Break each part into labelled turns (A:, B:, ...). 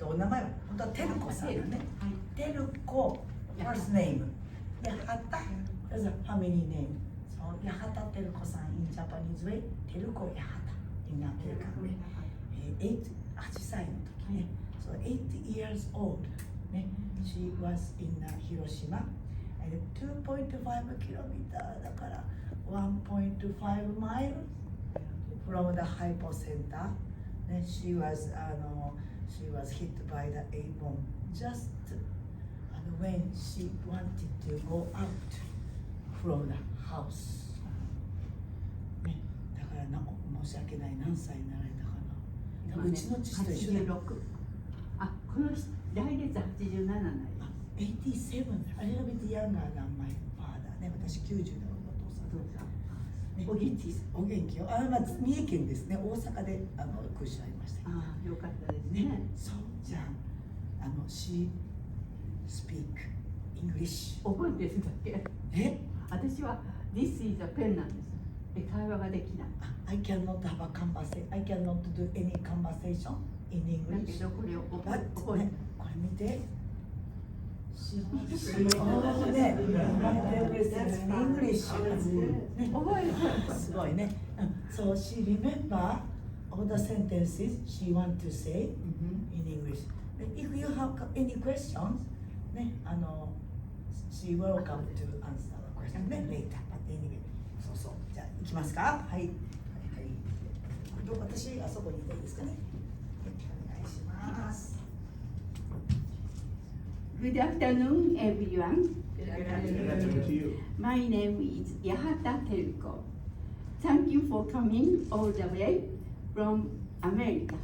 A: お名前は本当はテルコさんだね。テルコ first name でハタ is a family name. So ヤハタテルコさん in Japanese way テルコヤハタ in American way. 8歳の時ね。So 8 years old ね。She was in Hiroshima and 2.5 kilometer だから1.5 miles from the hypocenter. Then she was hit by the A bomb just when she wanted to go out from the house. ね、だから申し訳ない何歳になられたかな。うちの父と一緒で。
B: 86。あ、この人来月87になります。
A: 87。あれが別にヤンガーなマイファーダーね。私90だろうお父さん。
B: そうそう。
A: お元気お元気よ。まあ三重県ですね。大阪で空襲ありました。
B: ああ、よかったですね。
A: そうじゃん。she speak English。
B: 覚えてるだけ。私は This is a pen なんです。会話ができない。
A: I cannot have a conversation. I cannot do any conversation in English.
B: だけどこれを覚えて。
A: これ見て。ね、English
B: 覚える。
A: すごいね。So she remember all the sentences she want to say in English. If you have any questions, ね、she welcome to answer the question ね、later. But anyway, そう。じゃあ行きますか。はい。私あそこにいたいですかね。お願いします。
B: Good afternoon, everyone.
C: Good afternoon to you.
B: My name is Yahata Teruko. Thank you for coming all the way from America.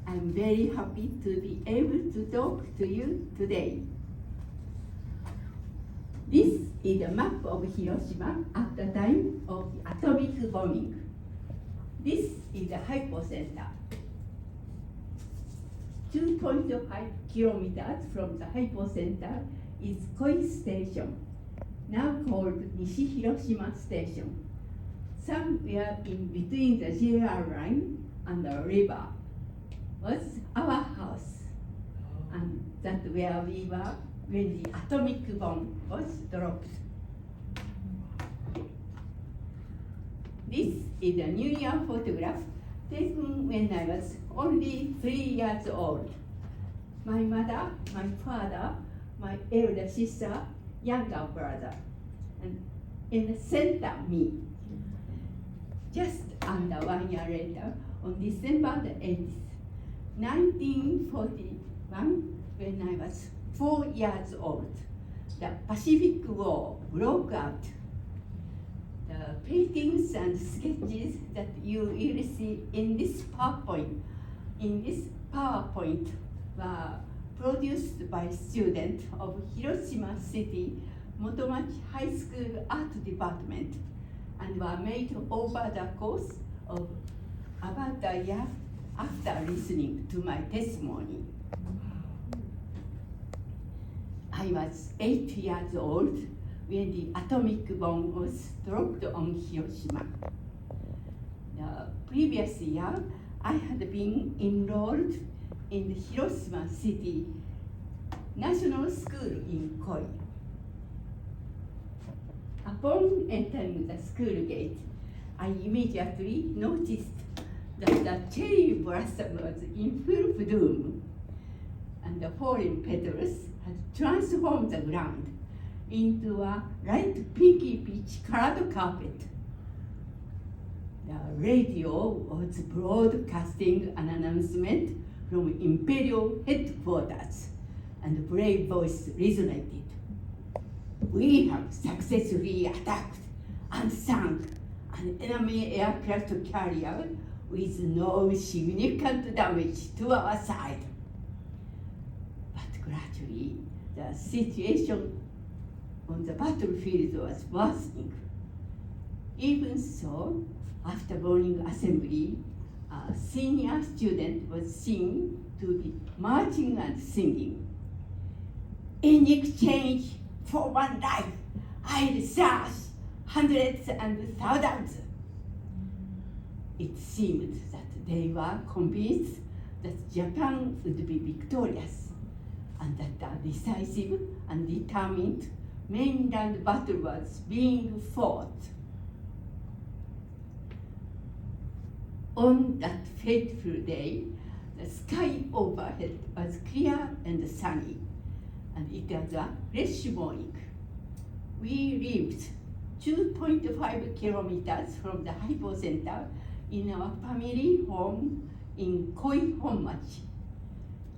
B: I'm very happy to be able to talk to you today. This is a map of Hiroshima at the time of the atomic bombing. This is the hypocenter. 2.5 kilometers from the hypocenter is Koi Station, now called Nishi Hiroshima Station. Somewhere in between the JR line and the river was our house, and that's where we were when the atomic bomb was dropped. This is a New Year photograph taken when I was only 3 years old. My mother, my father, my elder sister, younger brother, and in the center me. Just under 1 year later, on December the 8th, 1941, when I was 4 years old, the Pacific War broke out. The paintings and sketches that you will see in this PowerPoint were produced by students of Hiroshima City Motomachi High School Art Department and were made over the course of about a year after listening to my testimony. I was 8 years old when the atomic bomb was dropped on Hiroshima. The previous year, I had been enrolled in the Hiroshima City National School in Koi. Upon entering the school gate, I immediately noticed that the cherry blossom was in full bloom, and the fallen petals had transformed the ground into a light pinky peach colored carpet. The radio was broadcasting an announcement from Imperial headquarters, and the brave voice resonated. We have successfully attacked and sunk an enemy aircraft carrier with no significant damage to our side. But gradually, the situation on the battlefield was worsening. Even so, after morning assembly, a senior student was seen to be marching and singing. In exchange for one life, I'll slash hundreds and thousands. It seemed that they were convinced that Japan would be victorious, and that a decisive and determined mainland battle was being fought. On that fateful day, the sky overhead was clear and sunny, and it was a fresh morning. We lived 2.5 kilometers from the hypocenter in our family home in Koihonmachi.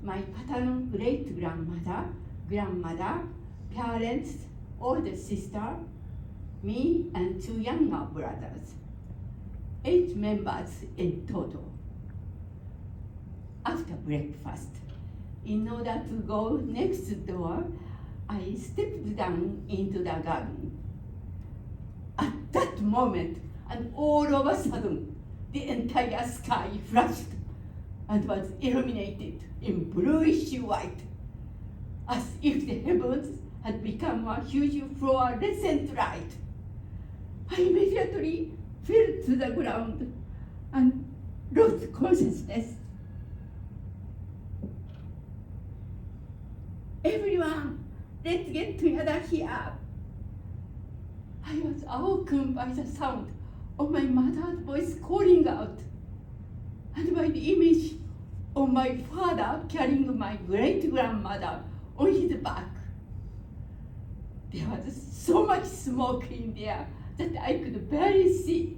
B: My paternal great-grandmother, grandmother, parents, older sister, me, and 2 younger brothers. 8 members in total. After breakfast, in order to go next door, I stepped down into the garden. At that moment, and all of a sudden, the entire sky flashed and was illuminated in bluish white, as if the heavens had become a huge fluorescent light. I immediately fell to the ground and lost consciousness. Everyone, let's get together here. I was awoken by the sound of my mother's voice calling out, and by the image of my father carrying my great-grandmother on his back. There was so much smoke in there that I could barely see.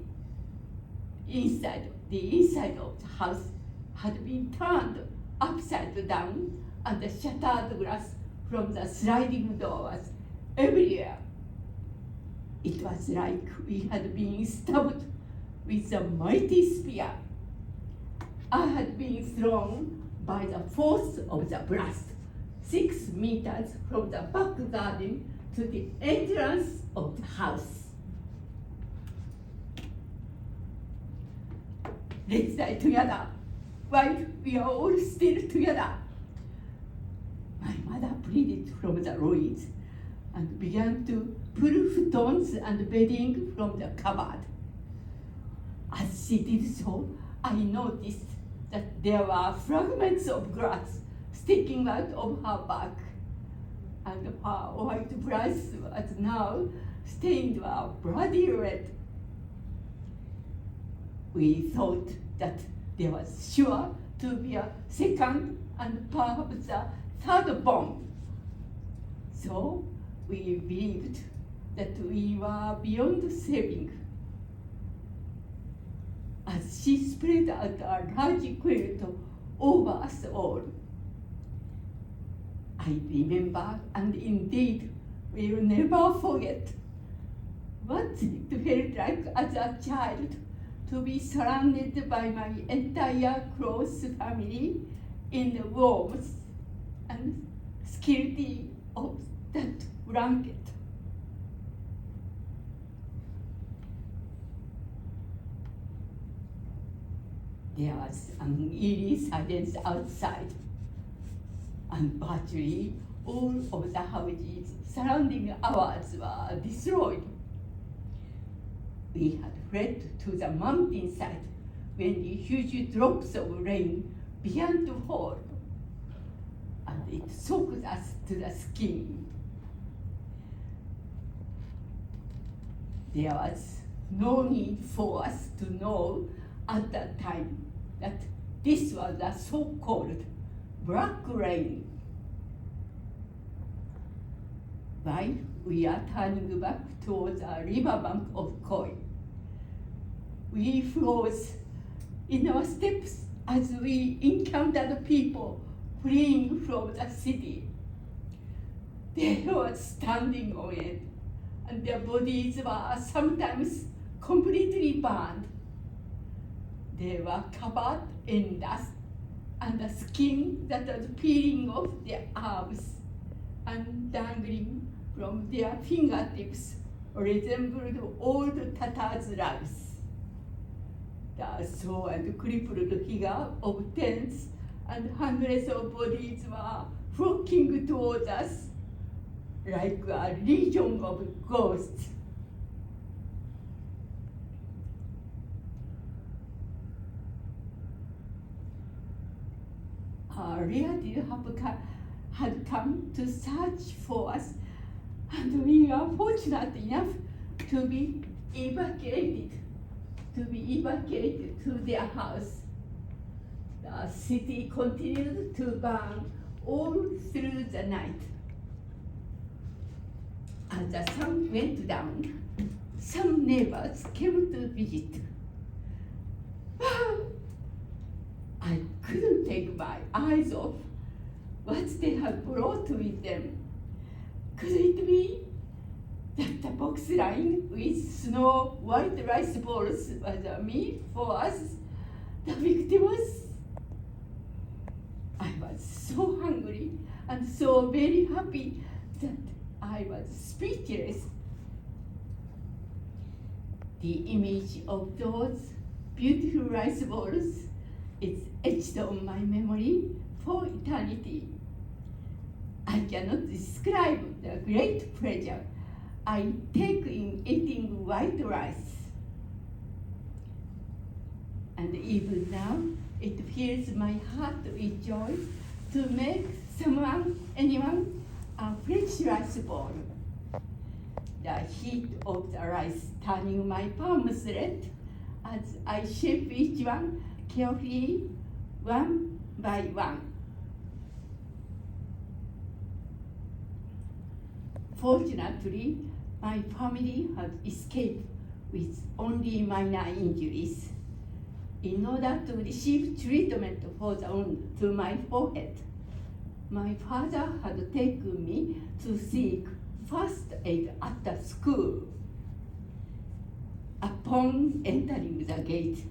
B: The inside of the house had been turned upside down, and the shattered glass from the sliding door was everywhere. It was like we had been stabbed with a mighty spear. I had been thrown by the force of the blast 6 meters from the back garden to the entrance of the house. Let's die together while we are all still together. My mother pleaded from the ruins and began to pull futons and bedding from the cupboard. As she did so, I noticed that there were fragments of glass sticking out of her back, and her white dress was now stained a bloody red. We thought that there was sure to be a second and perhaps a third bomb. So we believed that we were beyond saving. As she spread out a large quilt over us all, I remember, and indeed will never forget, what it felt like as a child to be surrounded by my entire close family in the warmth and security of that blanket. There was an eerie silence outside, and virtually all of the houses surrounding ours were destroyed. We had fled to the mountainside when the huge drops of rain began to fall, and it soaked us to the skin. There was no need for us to know at that time that this was a so-called black rain. While we are turning back towards a riverbank of Koi, we froze in our steps as we encountered people fleeing from the city. They were standing on it, and their bodies were sometimes completely burned. They were covered in dust, and the skin that was peeling off their arms and dangling from their fingertips resembled old tattered rags. The sore and crippled figure of tens and hundreds of bodies were flocking towards us like a legion of ghosts. relatives had come to search for us, and we are fortunate enough to be evacuated to their house. The city continued to burn all through the night. As the sun went down, some neighbors came to visit. I couldn't take my eyes off what they had brought with them. Could it be that the box line with snow white rice balls was a meal for us, the victims? I was so hungry and so very happy that I was speechless. The image of those beautiful rice balls is etched on my memory for eternity. I cannot describe the great pleasure I take in eating white rice. And even now, it fills my heart with joy to make anyone, a fresh rice ball. The heat of the rice turning my palms red as I shape each one carefully, one by one. Fortunately, my family had escaped with only minor injuries. In order to receive treatment for the wound to my forehead, my father had taken me to seek first aid at the school. Upon entering the gate,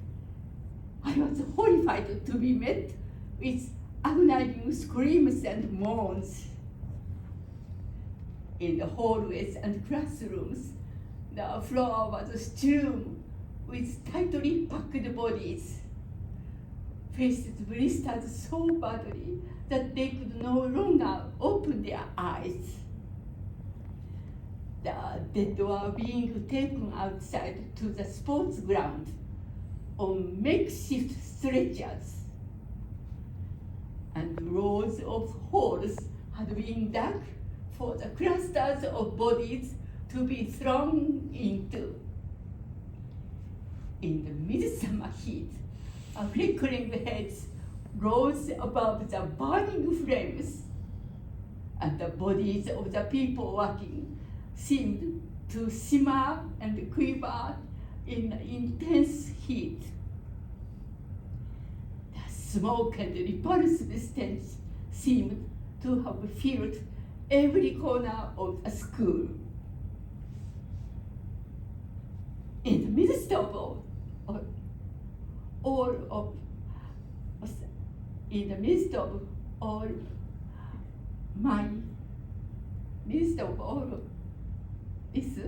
B: I was horrified to be met with agonizing screams and moans. In the hallways and classrooms, the floor was strewn with tightly packed bodies. Faces blistered so badly that they could no longer open their eyes. The dead were being taken outside to the sports ground on makeshift stretchers, and rows of holes had been dug for the clusters of bodies to be thrown into. In the midsummer heat, a flickering heads rose above the burning flames, and the bodies of the people working seemed to simmer and quiver in the intense heat. The smoke and repulsive stench seemed to have filled every corner of the school. In the midst of all this,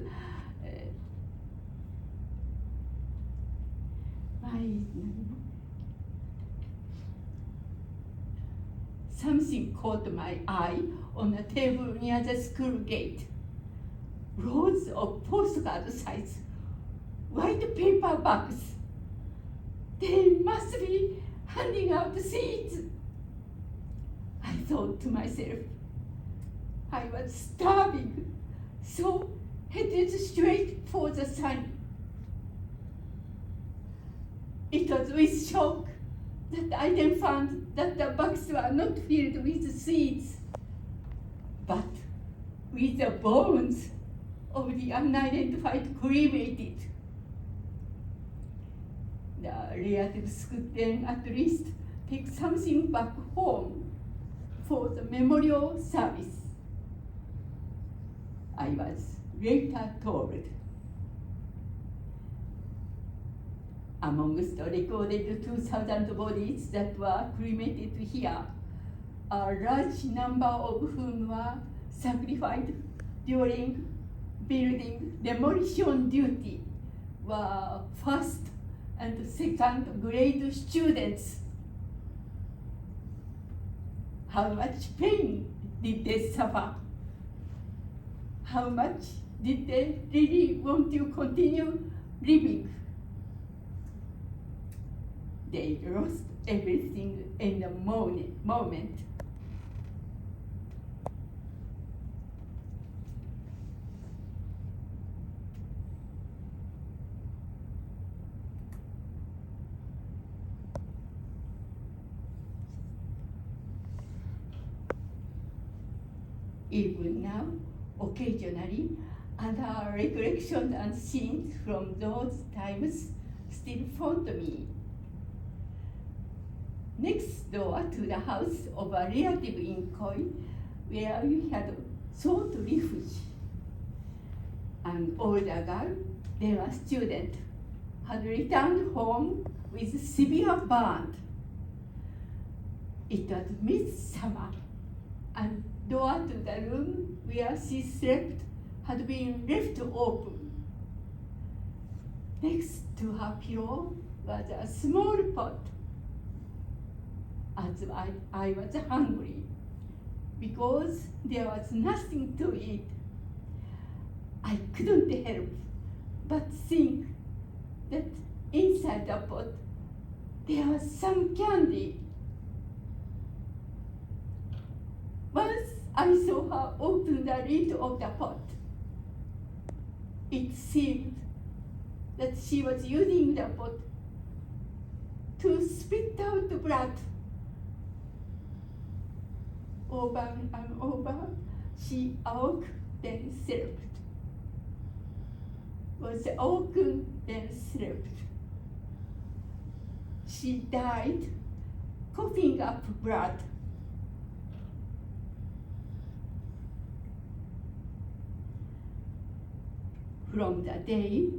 B: something caught my eye on a table near the school gate. Rows of postcard-sized white paper bags. They must be handing out seeds. I thought to myself, I was starving, so headed straight for the sun. It was with shock that I then found that the bags were not filled with seeds, but with the bones of the unidentified cremated. The relatives could then at least take something back home for the memorial service. I was later told. Amongst the recorded 2,000 bodies that were cremated here, a large number of whom were sacrificed during building demolition duty were first and second grade students. How much pain did they suffer? How much did they really want to continue living? They lost everything in the moment. Even now, occasionally, other recollections and scenes from those times still haunt me. Next door to the house of a relative in Koi, where we had sought refuge, an older girl, then a student, had returned home with severe burn. It was midsummer, and door to the room where she slept had been left open. Next to her pillow was a small pot. As I was hungry, because there was nothing to eat, I couldn't help but think that inside the pot there was some candy. Once I saw her open the lid of the pot, it seemed that she was using the pot to spit out the blood. Over and over, she awoke, then slept. Was awoken, then slept. She died, coughing up blood. From the day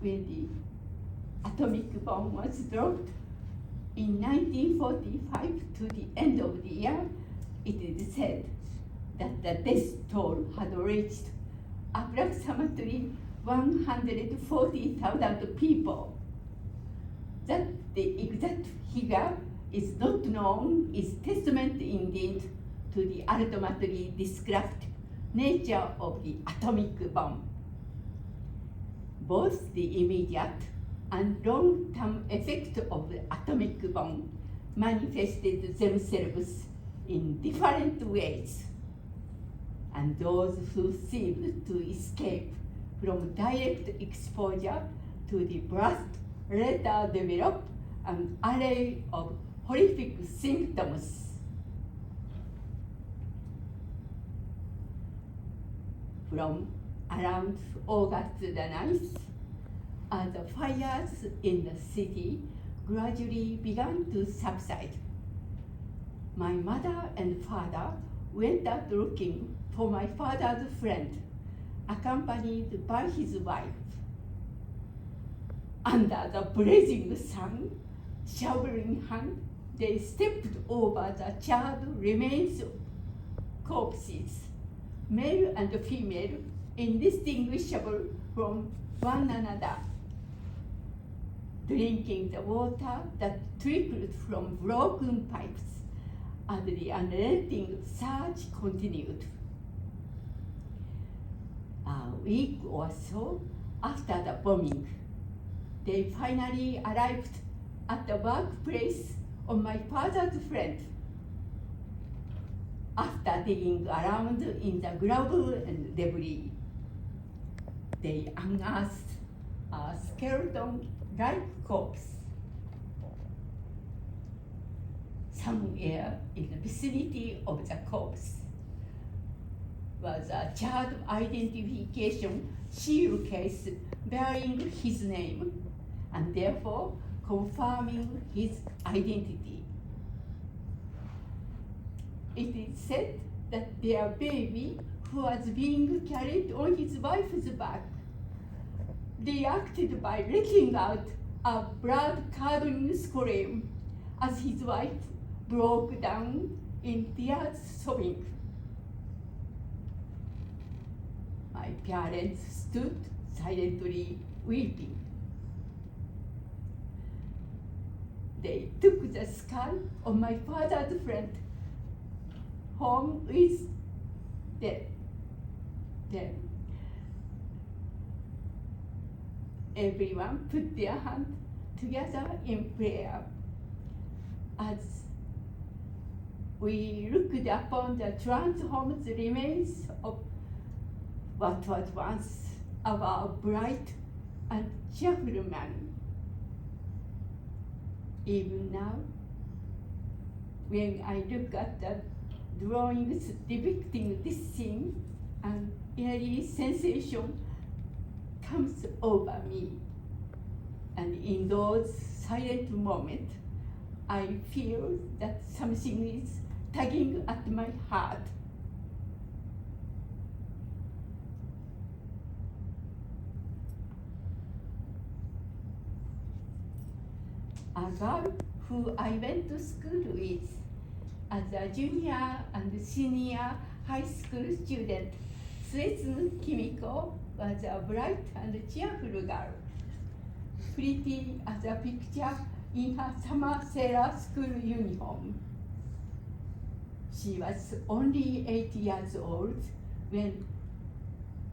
B: when the atomic bomb was dropped in 1945 to the end of the year, it is said that the death toll had reached approximately 140,000 people. That the exact figure is not known is testament indeed to the ultimately described nature of the atomic bomb. Both the immediate and long-term effect of the atomic bomb manifested themselves in different ways, and those who seemed to escape from direct exposure to the blast later developed an array of horrific symptoms. From around August the 9th, as the fires in the city gradually began to subside, my mother and father went out looking for my father's friend, accompanied by his wife. Under the blazing sun, shovel in hand, they stepped over the charred remains of corpses, male and female, indistinguishable from one another, drinking the water that trickled from broken pipes as the unrelenting surge continued. A week or so after the bombing, they finally arrived at the workplace of my father's friend. After digging around in the gravel and debris, they unearthed a skeleton-like corpse. Somewhere in the vicinity of the corpse was a charred identification seal case bearing his name and therefore confirming his identity. It is said that their baby, who was being carried on his wife's back, reacted by letting out a blood-curdling scream as his wife broke down in tears, sobbing. My parents stood silently weeping. They took the skull of my father's friend home with them. Everyone put their hands together in prayer. as we looked upon the transformed remains of what was once our bright and cheerful man. Even now, when I look at the drawings depicting this scene, an eerie sensation comes over me. And in those silent moments, I feel that something is tugging at my heart. A girl who I went to school with as a junior and senior high school student, Suetsu Kimiko, was a bright and cheerful girl, pretty as a picture in her summer sailor school uniform. She was only 8 years old when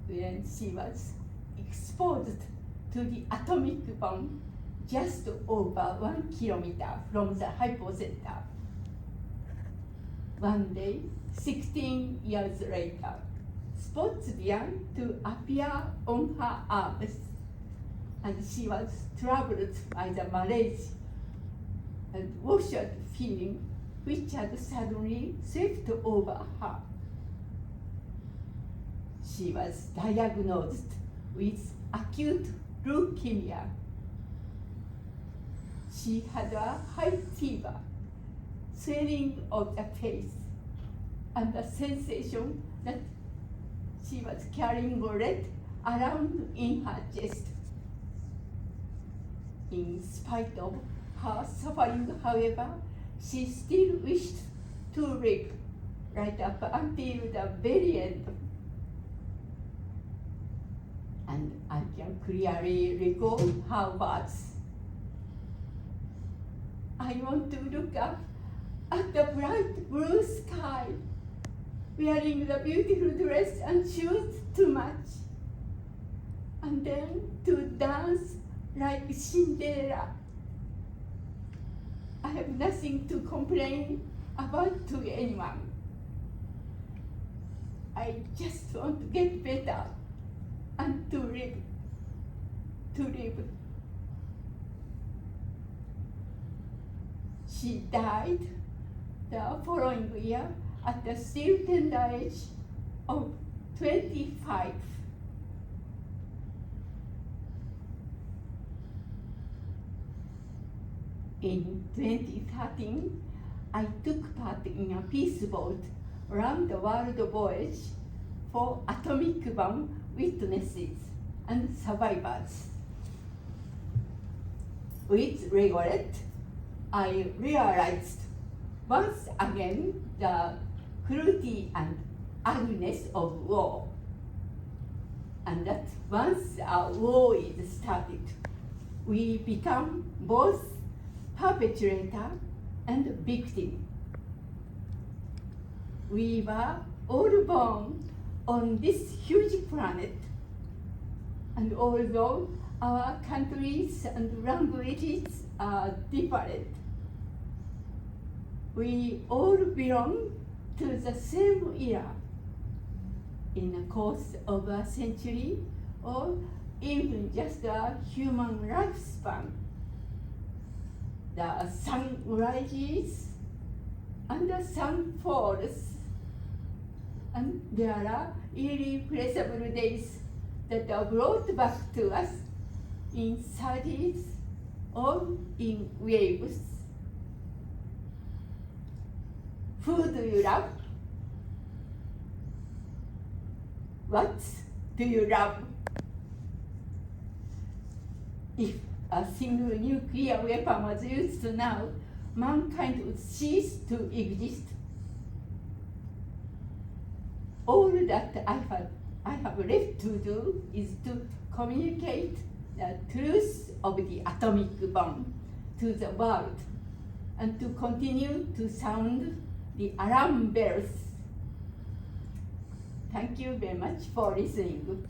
B: she was exposed to the atomic bomb just over 1 kilometer from the hypocenter. One day, 16 years later, spots began to appear on her arms, and she was troubled by the malaise and washed feeling which had suddenly swept over her. She was diagnosed with acute leukemia. She had a high fever, swelling of the face, and the sensation that she was carrying lead around in her chest. In spite of her suffering, however, she still wished to live right up until the very end. And I can clearly recall her words. I want to look up at the bright blue sky, wearing the beautiful dress and shoes to match, and then to dance like Cinderella. I have nothing to complain about to anyone. I just want to get better and to live. She died the following year at the still tender age of 25. In 2013, I took part in a peace boat round the world voyage for atomic bomb witnesses and survivors. With regret, I realized once again the cruelty and ugliness of war, and that once a war is started, we become both perpetrator and victim. We were all born on this huge planet, and although our countries and languages are different, we all belong to the same era. In the course of a century, or even just a human lifespan, the sun rises and the sun falls, and there are irreplaceable days that are brought back to us in surges or in waves. Who do you love? What do you love? If a single nuclear weapon was used now, mankind would cease to exist. All that I have left to do is to communicate the truth of the atomic bomb to the world, and to continue to sound the alarm bells. Thank you very much for listening.